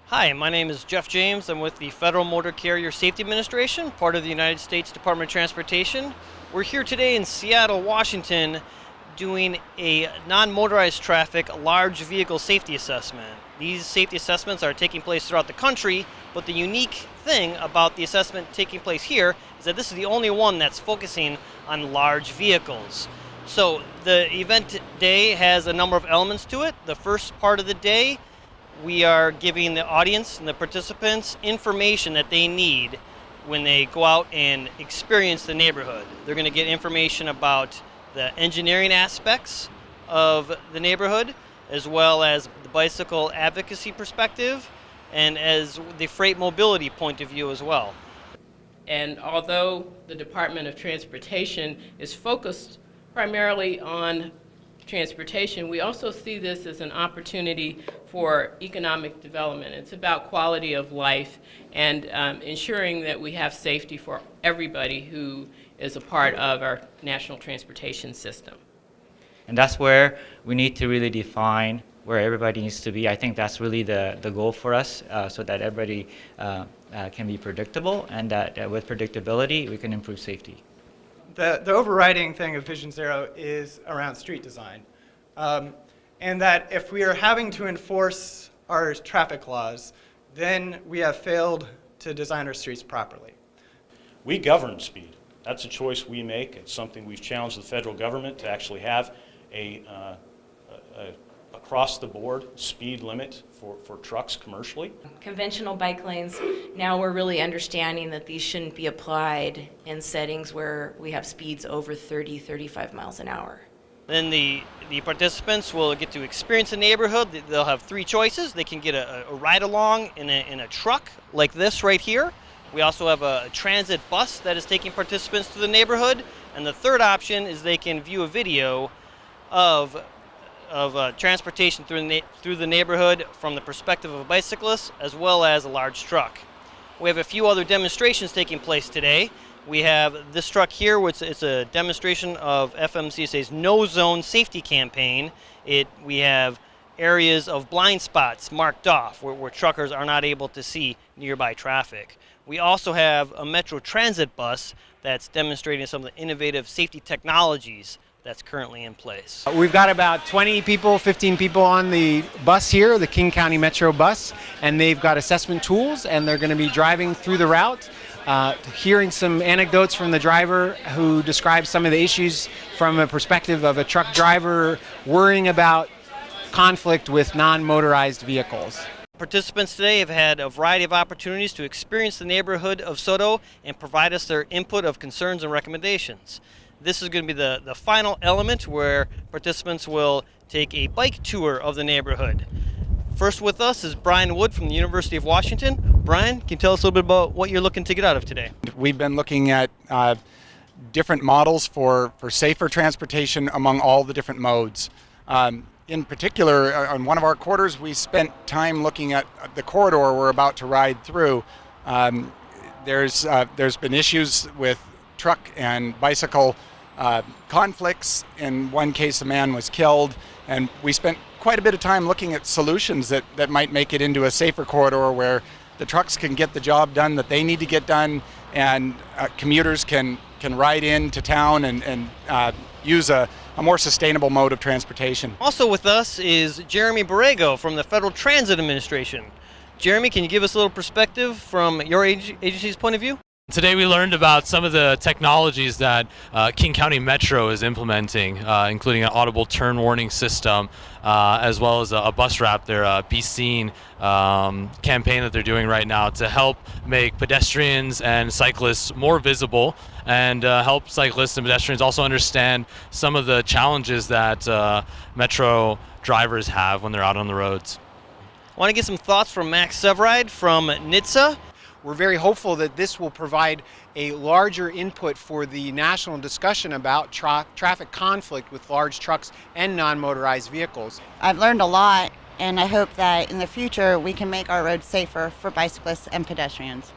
Hi, my name is Jeff James. I'm with the Federal Motor Carrier Safety Administration, part of the United States Department of Transportation. We're here today in Seattle, Washington, doing a non-motorized traffic large vehicle safety assessment. These safety assessments are taking place throughout the country, but the unique thing about the assessment taking place here is that this is the only one that's focusing on large vehicles. So the event day has a number of elements to it. The first part of the day, we are giving the audience and the participants information that they need when they go out and experience the neighborhood. They're going to get information about the engineering aspects of the neighborhood, as well as the bicycle advocacy perspective, and as the freight mobility point of view as well. And although the Department of Transportation is focused primarily on transportation, we also see this as an opportunity for economic development. It's about quality of life and ensuring that we have safety for everybody who is a part of our national transportation system. And that's where we need to really define where everybody needs to be. I think that's really the goal for us, so that everybody can be predictable, and that with predictability we can improve safety. The overriding thing of Vision Zero is around street design. And that if we are having to enforce our traffic laws, then we have failed to design our streets properly. We govern speed. That's a choice we make. It's something we've challenged the federal government to actually have a across-the-board speed limit for trucks commercially. Conventional bike lanes, now we're really understanding that these shouldn't be applied in settings where we have speeds over 30, 35 miles an hour. Then the participants will get to experience the neighborhood. They'll have three choices. They can get a ride-along in a truck like this right here. We also have a transit bus that is taking participants to the neighborhood. And the third option is they can view a video of transportation through the neighborhood from the perspective of a bicyclist as well as a large truck. We have a few other demonstrations taking place today. We have this truck here, which is a demonstration of FMCSA's No Zone Safety Campaign. We have areas of blind spots marked off where truckers are not able to see nearby traffic. We also have a Metro Transit bus that's demonstrating some of the innovative safety technologies that's currently in place. We've got about 20 people, 15 people on the bus here, the King County Metro bus, and they've got assessment tools, and they're going to be driving through the route, hearing some anecdotes from the driver who describes some of the issues from a perspective of a truck driver worrying about conflict with non-motorized vehicles. Participants today have had a variety of opportunities to experience the neighborhood of Soto and provide us their input of concerns and recommendations. This is going to be the final element where participants will take a bike tour of the neighborhood. First with us is Brian Wood from the University of Washington. Brian, can you tell us a little bit about what you're looking to get out of today? We've been looking at different models for safer transportation among all the different modes. In particular, on one of our quarters, we spent time looking at the corridor we're about to ride through. There's been issues with truck and bicycle conflicts. In one case, a man was killed, and we spent quite a bit of time looking at solutions that might make it into a safer corridor where the trucks can get the job done that they need to get done, and commuters can ride into town and use a more sustainable mode of transportation. Also with us is Jeremy Borrego from the Federal Transit Administration. Jeremy, can you give us a little perspective from your agency's point of view? Today we learned about some of the technologies that King County Metro is implementing, including an audible turn warning system, as well as a bus wrap, their Be Seen campaign that they're doing right now to help make pedestrians and cyclists more visible, and help cyclists and pedestrians also understand some of the challenges that Metro drivers have when they're out on the roads. I want to get some thoughts from Max Severide from NHTSA. We're very hopeful that this will provide a larger input for the national discussion about traffic conflict with large trucks and non-motorized vehicles. I've learned a lot, and I hope that in the future we can make our roads safer for bicyclists and pedestrians.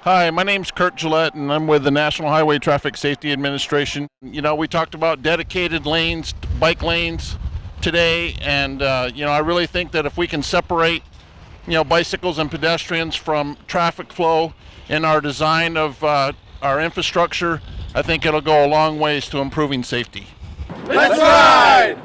Hi, my name's Kurt Gillette, and I'm with the National Highway Traffic Safety Administration. You know, we talked about dedicated lanes, bike lanes today, and I really think that if we can separate, bicycles and pedestrians from traffic flow in our design of our infrastructure, I think it'll go a long ways to improving safety. Let's ride!